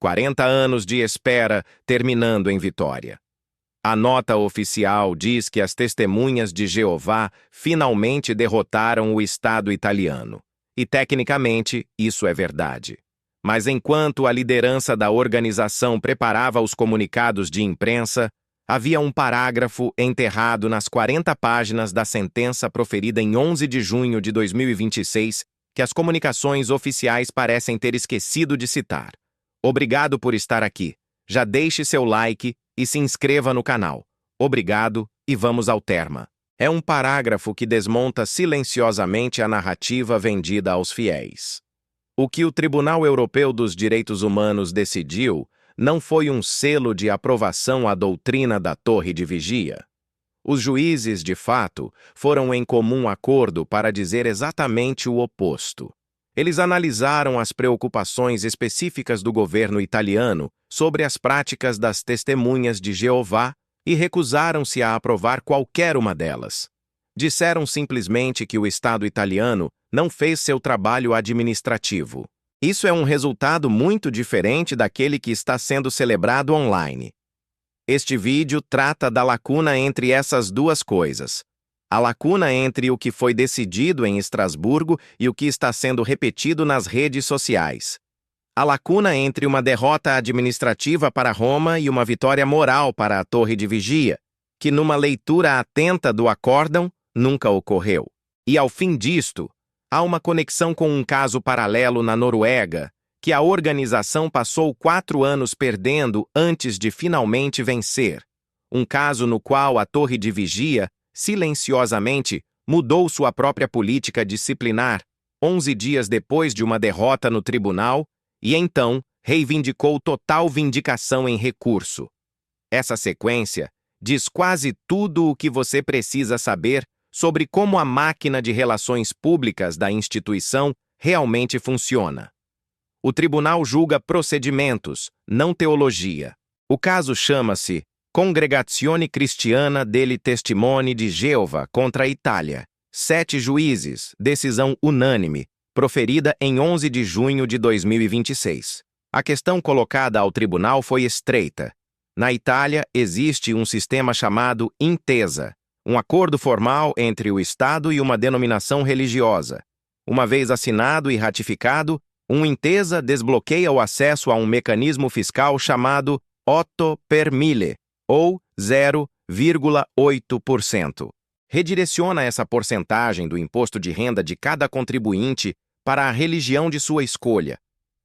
40 anos de espera terminando em vitória. A nota oficial diz que as testemunhas de Jeová finalmente derrotaram o Estado italiano. E, tecnicamente, isso é verdade. Mas enquanto a liderança da organização preparava os comunicados de imprensa, havia um parágrafo enterrado nas 40 páginas da sentença proferida em 11 de junho de 2026 que as comunicações oficiais parecem ter esquecido de citar. Obrigado por estar aqui. Já deixe seu like e se inscreva no canal. Obrigado e vamos ao tema. É um parágrafo que desmonta silenciosamente a narrativa vendida aos fiéis. O que o Tribunal Europeu dos Direitos Humanos decidiu não foi um selo de aprovação à doutrina da Torre de Vigia. Os juízes, de fato, foram em comum acordo para dizer exatamente o oposto. Eles analisaram as preocupações específicas do governo italiano sobre as práticas das testemunhas de Jeová e recusaram-se a aprovar qualquer uma delas. Disseram simplesmente que o Estado italiano não fez seu trabalho administrativo. Isso é um resultado muito diferente daquele que está sendo celebrado online. Este vídeo trata da lacuna entre essas duas coisas. A lacuna entre o que foi decidido em Estrasburgo e o que está sendo repetido nas redes sociais. A lacuna entre uma derrota administrativa para Roma e uma vitória moral para a Torre de Vigia, que numa leitura atenta do acórdão, nunca ocorreu. E ao fim disto, há uma conexão com um caso paralelo na Noruega, que a organização passou 4 anos perdendo antes de finalmente vencer. Um caso no qual a Torre de Vigia, silenciosamente, mudou sua própria política disciplinar 11 dias depois de uma derrota no tribunal e então reivindicou total vindicação em recurso. Essa sequência diz quase tudo o que você precisa saber sobre como a máquina de relações públicas da instituição realmente funciona. O tribunal julga procedimentos, não teologia. O caso chama-se Congregazione Cristiana delle Testimoni di Geova contra a Itália. 7 juízes, decisão unânime, proferida em 11 de junho de 2026. A questão colocada ao tribunal foi estreita. Na Itália, existe um sistema chamado Intesa, um acordo formal entre o Estado e uma denominação religiosa. Uma vez assinado e ratificado, um Intesa desbloqueia o acesso a um mecanismo fiscal chamado 8 per mille, ou 0,8%. Redireciona essa porcentagem do imposto de renda de cada contribuinte para a religião de sua escolha.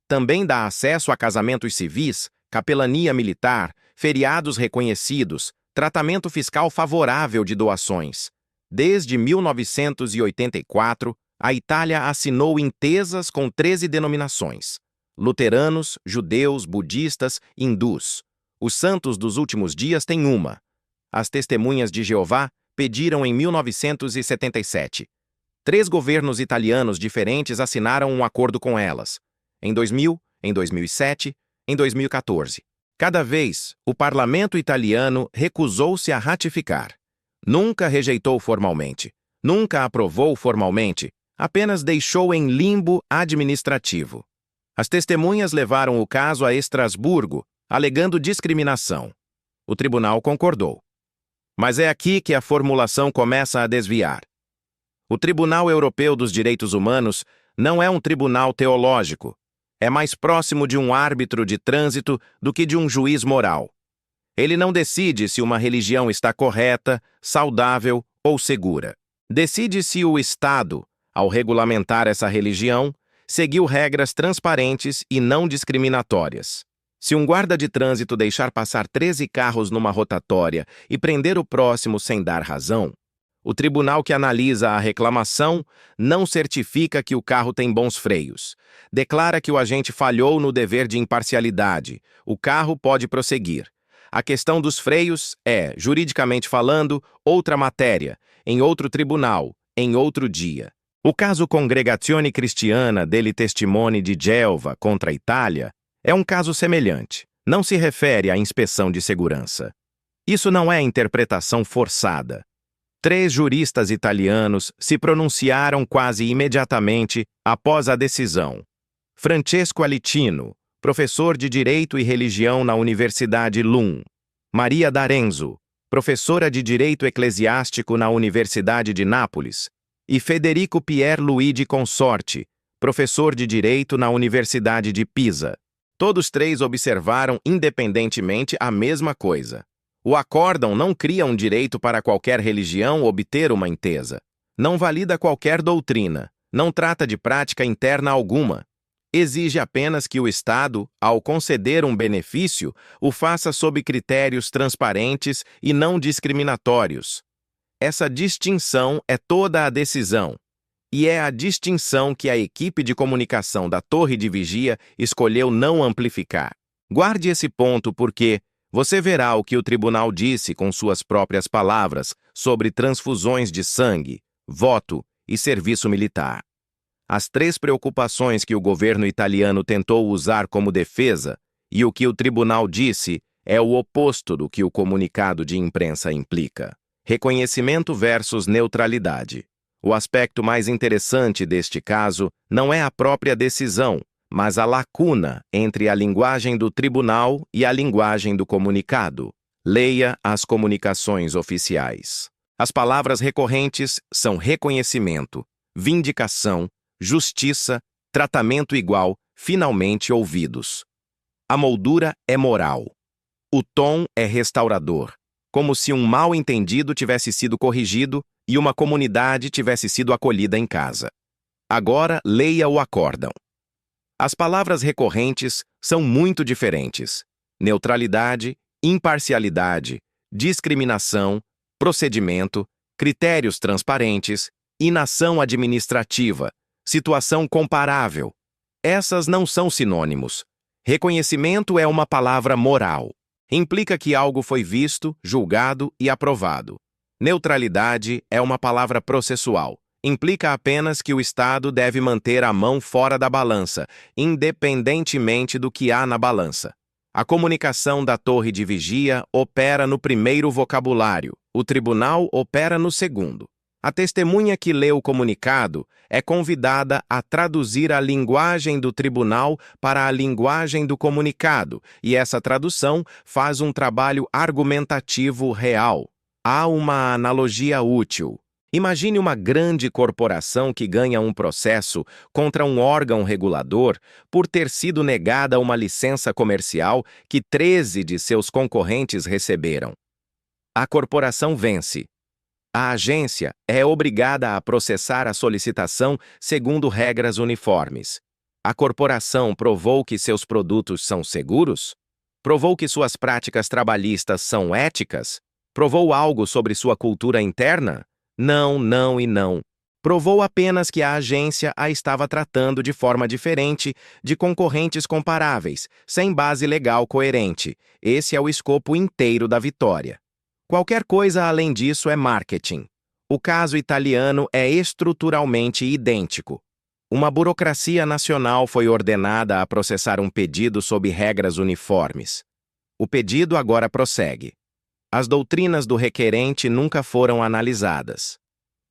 Também dá acesso a casamentos civis, capelania militar, feriados reconhecidos, tratamento fiscal favorável de doações. Desde 1984, a Itália assinou intesas com 13 denominações: luteranos, judeus, budistas, hindus. Os santos dos últimos dias têm uma. As testemunhas de Jeová pediram em 1977. 3 governos italianos diferentes assinaram um acordo com elas. Em 2000, em 2007, em 2014. Cada vez, o parlamento italiano recusou-se a ratificar. Nunca rejeitou formalmente. Nunca aprovou formalmente. Apenas deixou em limbo administrativo. As testemunhas levaram o caso a Estrasburgo, alegando discriminação. O tribunal concordou. Mas é aqui que a formulação começa a desviar. O Tribunal Europeu dos Direitos Humanos não é um tribunal teológico. É mais próximo de um árbitro de trânsito do que de um juiz moral. Ele não decide se uma religião está correta, saudável ou segura. Decide se o Estado, ao regulamentar essa religião, seguiu regras transparentes e não discriminatórias. Se um guarda de trânsito deixar passar 13 carros numa rotatória e prender o próximo sem dar razão, o tribunal que analisa a reclamação não certifica que o carro tem bons freios. Declara que o agente falhou no dever de imparcialidade. O carro pode prosseguir. A questão dos freios é, juridicamente falando, outra matéria, em outro tribunal, em outro dia. O caso Congregazione Cristiana delle Testimoni di Geova contra a Itália é um caso semelhante. Não se refere à inspeção de segurança. Isso não é interpretação forçada. 3 juristas italianos se pronunciaram quase imediatamente após a decisão. Francesco Alitino, professor de Direito e Religião na Universidade LUM. Maria D'Arenzo, professora de Direito Eclesiástico na Universidade de Nápoles. E Federico Pierluigi Consorti, professor de Direito na Universidade de Pisa. Todos três observaram independentemente a mesma coisa. O acórdão não cria um direito para qualquer religião obter uma intesa. Não valida qualquer doutrina. Não trata de prática interna alguma. Exige apenas que o Estado, ao conceder um benefício, o faça sob critérios transparentes e não discriminatórios. Essa distinção é toda a decisão. E é a distinção que a equipe de comunicação da Torre de Vigia escolheu não amplificar. Guarde esse ponto porque você verá o que o tribunal disse com suas próprias palavras sobre transfusões de sangue, voto e serviço militar. As três preocupações que o governo italiano tentou usar como defesa e o que o tribunal disse é o oposto do que o comunicado de imprensa implica. Reconhecimento versus neutralidade. O aspecto mais interessante deste caso não é a própria decisão, mas a lacuna entre a linguagem do tribunal e a linguagem do comunicado. Leia as comunicações oficiais. As palavras recorrentes são reconhecimento, vindicação, justiça, tratamento igual, finalmente ouvidos. A moldura é moral. O tom é restaurador, como se um mal-entendido tivesse sido corrigido e uma comunidade tivesse sido acolhida em casa. Agora, leia o acórdão. As palavras recorrentes são muito diferentes. Neutralidade, imparcialidade, discriminação, procedimento, critérios transparentes, inação administrativa, situação comparável. Essas não são sinônimos. Reconhecimento é uma palavra moral. Implica que algo foi visto, julgado e aprovado. Neutralidade é uma palavra processual. Implica apenas que o Estado deve manter a mão fora da balança, independentemente do que há na balança. A comunicação da Torre de Vigia opera no primeiro vocabulário, o tribunal opera no segundo. A testemunha que lê o comunicado é convidada a traduzir a linguagem do tribunal para a linguagem do comunicado, e essa tradução faz um trabalho argumentativo real. Há uma analogia útil. Imagine uma grande corporação que ganha um processo contra um órgão regulador por ter sido negada uma licença comercial que 13 de seus concorrentes receberam. A corporação vence. A agência é obrigada a processar a solicitação segundo regras uniformes. A corporação provou que seus produtos são seguros? Provou que suas práticas trabalhistas são éticas? Provou algo sobre sua cultura interna? Não, não e não. Provou apenas que a agência a estava tratando de forma diferente de concorrentes comparáveis, sem base legal coerente. Esse é o escopo inteiro da vitória. Qualquer coisa além disso é marketing. O caso italiano é estruturalmente idêntico. Uma burocracia nacional foi ordenada a processar um pedido sob regras uniformes. O pedido agora prossegue. As doutrinas do requerente nunca foram analisadas.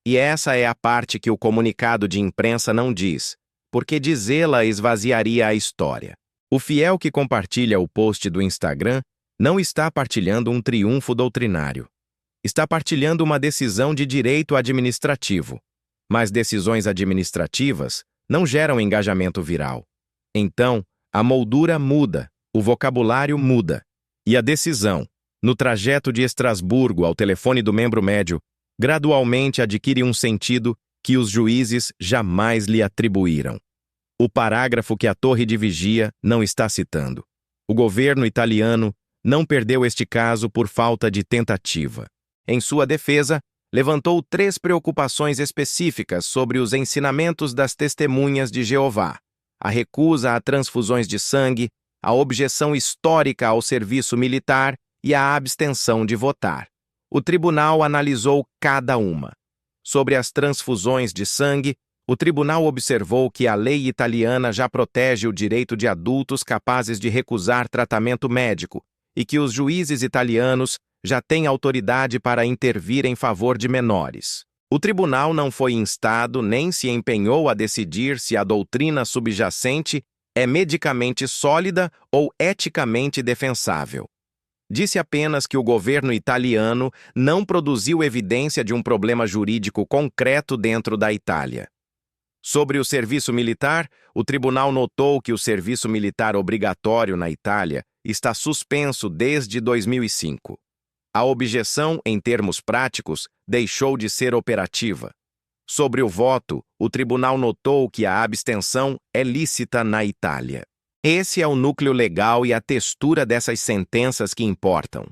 E essa é a parte que o comunicado de imprensa não diz, porque dizê-la esvaziaria a história. O fiel que compartilha o post do Instagram não está partilhando um triunfo doutrinário. Está partilhando uma decisão de direito administrativo. Mas decisões administrativas não geram engajamento viral. Então, a moldura muda, o vocabulário muda. E a decisão, no trajeto de Estrasburgo ao telefone do membro médio, gradualmente adquire um sentido que os juízes jamais lhe atribuíram. O parágrafo que a Torre de Vigia não está citando. O governo italiano não perdeu este caso por falta de tentativa. Em sua defesa, levantou 3 preocupações específicas sobre os ensinamentos das testemunhas de Jeová: a recusa a transfusões de sangue, a objeção histórica ao serviço militar e a abstenção de votar. O tribunal analisou cada uma. Sobre as transfusões de sangue, o tribunal observou que a lei italiana já protege o direito de adultos capazes de recusar tratamento médico e que os juízes italianos já têm autoridade para intervir em favor de menores. O tribunal não foi instado nem se empenhou a decidir se a doutrina subjacente é medicamente sólida ou eticamente defensável. Disse apenas que o governo italiano não produziu evidência de um problema jurídico concreto dentro da Itália. Sobre o serviço militar, o tribunal notou que o serviço militar obrigatório na Itália está suspenso desde 2005. A objeção, em termos práticos, deixou de ser operativa. Sobre o voto, o tribunal notou que a abstenção é lícita na Itália. Esse é o núcleo legal e a textura dessas sentenças que importam.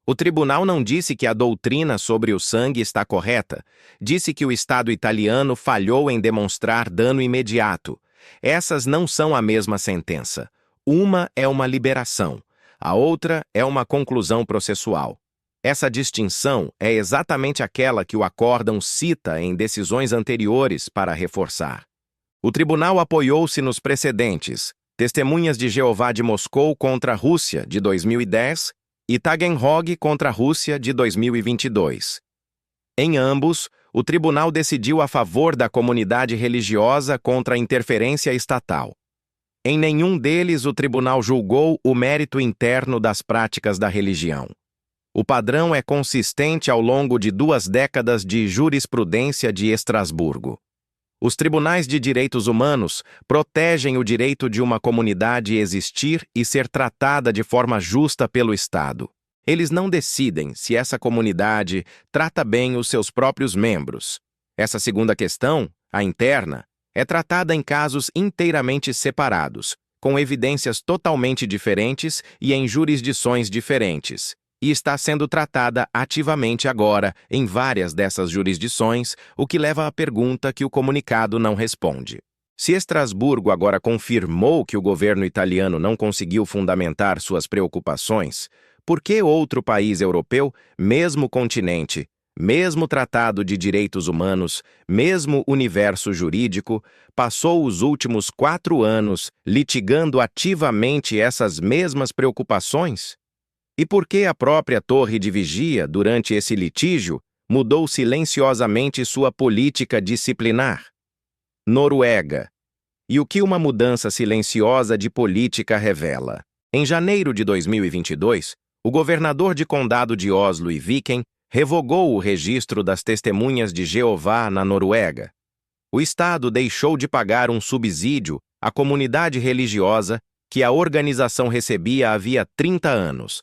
O tribunal não disse que a doutrina sobre o sangue está correta, disse que o Estado italiano falhou em demonstrar dano imediato. Essas não são a mesma sentença. Uma é uma liberação, a outra é uma conclusão processual. Essa distinção é exatamente aquela que o acórdão cita em decisões anteriores para reforçar. O tribunal apoiou-se nos precedentes Testemunhas de Jeová de Moscou contra a Rússia, de 2010, e Taganrog contra a Rússia, de 2022. Em ambos, o tribunal decidiu a favor da comunidade religiosa contra a interferência estatal. Em nenhum deles o tribunal julgou o mérito interno das práticas da religião. O padrão é consistente ao longo de 2 décadas de jurisprudência de Estrasburgo. Os tribunais de direitos humanos protegem o direito de uma comunidade existir e ser tratada de forma justa pelo Estado. Eles não decidem se essa comunidade trata bem os seus próprios membros. Essa segunda questão, a interna, é tratada em casos inteiramente separados, com evidências totalmente diferentes e em jurisdições diferentes, e está sendo tratada ativamente agora em várias dessas jurisdições, o que leva à pergunta que o comunicado não responde. Se Estrasburgo agora confirmou que o governo italiano não conseguiu fundamentar suas preocupações, por que outro país europeu, mesmo continente, mesmo tratado de direitos humanos, mesmo universo jurídico, passou os últimos 4 anos litigando ativamente essas mesmas preocupações? E por que a própria Torre de Vigia, durante esse litígio, mudou silenciosamente sua política disciplinar? Noruega. E o que uma mudança silenciosa de política revela? Em janeiro de 2022, o governador de condado de Oslo e Viken revogou o registro das Testemunhas de Jeová na Noruega. O Estado deixou de pagar um subsídio à comunidade religiosa que a organização recebia havia 30 anos.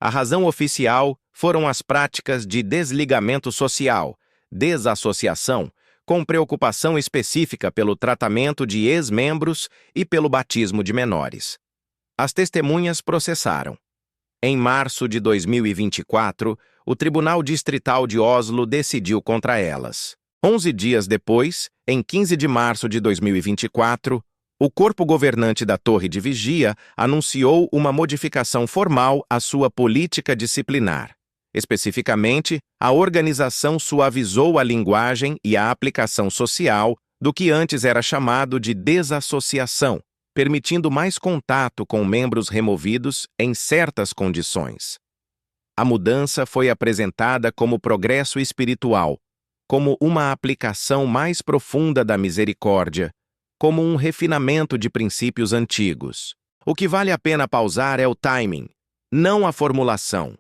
A razão oficial foram as práticas de desligamento social, desassociação, com preocupação específica pelo tratamento de ex-membros e pelo batismo de menores. As testemunhas processaram. Em março de 2024, o Tribunal Distrital de Oslo decidiu contra elas. 11 dias depois, em 15 de março de 2024, o corpo governante da Torre de Vigia anunciou uma modificação formal à sua política disciplinar. Especificamente, a organização suavizou a linguagem e a aplicação social do que antes era chamado de desassociação, permitindo mais contato com membros removidos em certas condições. A mudança foi apresentada como progresso espiritual, como uma aplicação mais profunda da misericórdia, como um refinamento de princípios antigos. O que vale a pena pausar é o timing, não a formulação.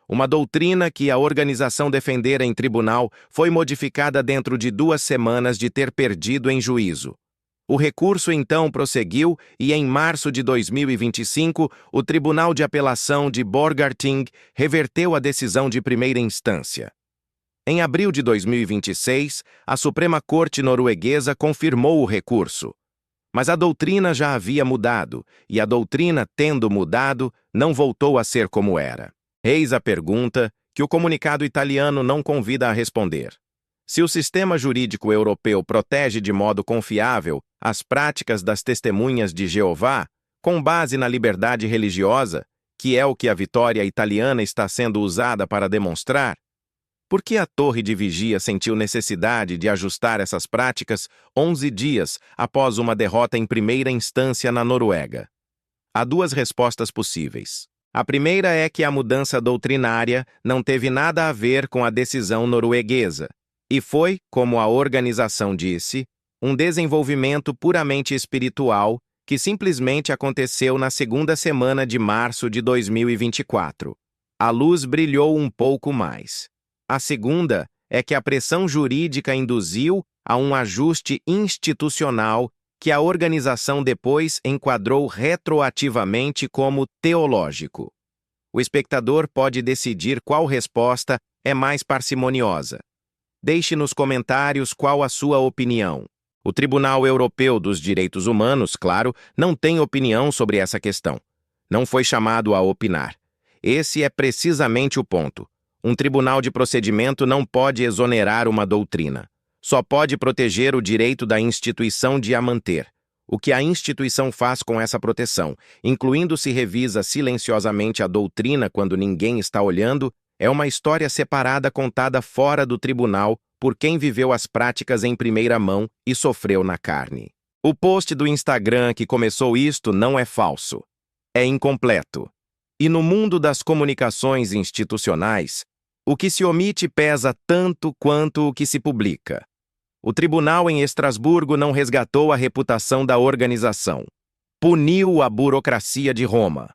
Uma doutrina que a organização defendera em tribunal foi modificada dentro de 2 semanas de ter perdido em juízo. O recurso então prosseguiu e, em março de 2025, o Tribunal de Apelação de Borgarting reverteu a decisão de primeira instância. Em abril de 2026, a Suprema Corte norueguesa confirmou o recurso. Mas a doutrina já havia mudado, e a doutrina, tendo mudado, não voltou a ser como era. Eis a pergunta que o comunicado italiano não convida a responder. Se o sistema jurídico europeu protege de modo confiável as práticas das testemunhas de Jeová, com base na liberdade religiosa, que é o que a vitória italiana está sendo usada para demonstrar, por que a Torre de Vigia sentiu necessidade de ajustar essas práticas 11 dias após uma derrota em primeira instância na Noruega? Há 2 respostas possíveis. A primeira é que a mudança doutrinária não teve nada a ver com a decisão norueguesa, e foi, como a organização disse, um desenvolvimento puramente espiritual que simplesmente aconteceu na segunda semana de março de 2024. A luz brilhou um pouco mais. A segunda é que a pressão jurídica induziu a um ajuste institucional que a organização depois enquadrou retroativamente como teológico. O espectador pode decidir qual resposta é mais parcimoniosa. Deixe nos comentários qual a sua opinião. O Tribunal Europeu dos Direitos Humanos, claro, não tem opinião sobre essa questão. Não foi chamado a opinar. Esse é precisamente o ponto. Um tribunal de procedimento não pode exonerar uma doutrina. Só pode proteger o direito da instituição de a manter. O que a instituição faz com essa proteção, incluindo se revisa silenciosamente a doutrina quando ninguém está olhando, é uma história separada contada fora do tribunal por quem viveu as práticas em primeira mão e sofreu na carne. O post do Instagram que começou isto não é falso. É incompleto. E no mundo das comunicações institucionais, o que se omite pesa tanto quanto o que se publica. O tribunal em Estrasburgo não resgatou a reputação da organização. Puniu a burocracia de Roma.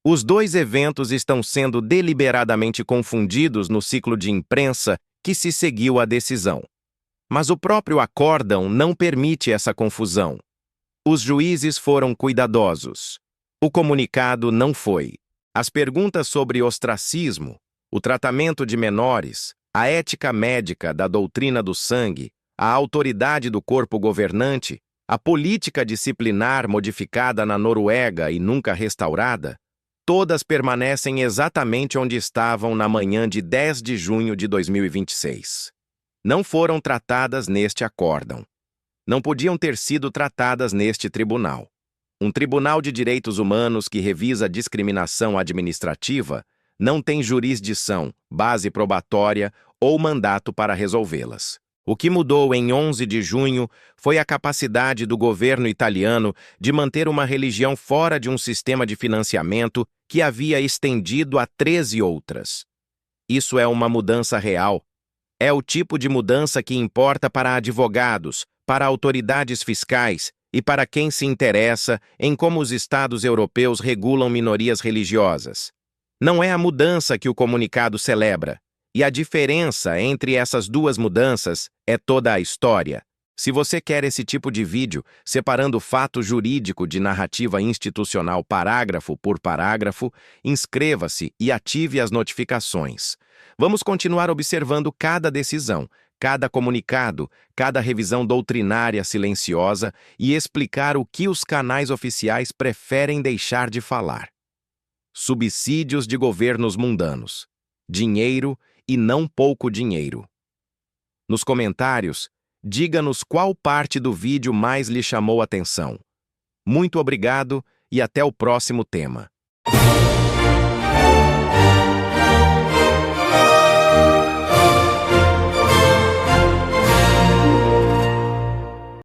Os dois eventos estão sendo deliberadamente confundidos no ciclo de imprensa que se seguiu à decisão. Mas o próprio acórdão não permite essa confusão. Os juízes foram cuidadosos. O comunicado não foi. As perguntas sobre ostracismo, o tratamento de menores, a ética médica da doutrina do sangue, a autoridade do corpo governante, a política disciplinar modificada na Noruega e nunca restaurada, todas permanecem exatamente onde estavam na manhã de 10 de junho de 2026. Não foram tratadas neste acórdão. Não podiam ter sido tratadas neste tribunal. Um tribunal de direitos humanos que revisa discriminação administrativa não tem jurisdição, base probatória ou mandato para resolvê-las. O que mudou em 11 de junho foi a capacidade do governo italiano de manter uma religião fora de um sistema de financiamento que havia estendido a 13 outras. Isso é uma mudança real. É o tipo de mudança que importa para advogados, para autoridades fiscais e para quem se interessa em como os Estados europeus regulam minorias religiosas. Não é a mudança que o comunicado celebra. E a diferença entre essas duas mudanças é toda a história. Se você quer esse tipo de vídeo, separando fato jurídico de narrativa institucional parágrafo por parágrafo, inscreva-se e ative as notificações. Vamos continuar observando cada decisão, cada comunicado, cada revisão doutrinária silenciosa e explicar o que os canais oficiais preferem deixar de falar. Subsídios de governos mundanos. Dinheiro e não pouco dinheiro. Nos comentários, diga-nos qual parte do vídeo mais lhe chamou a atenção. Muito obrigado e até o próximo tema.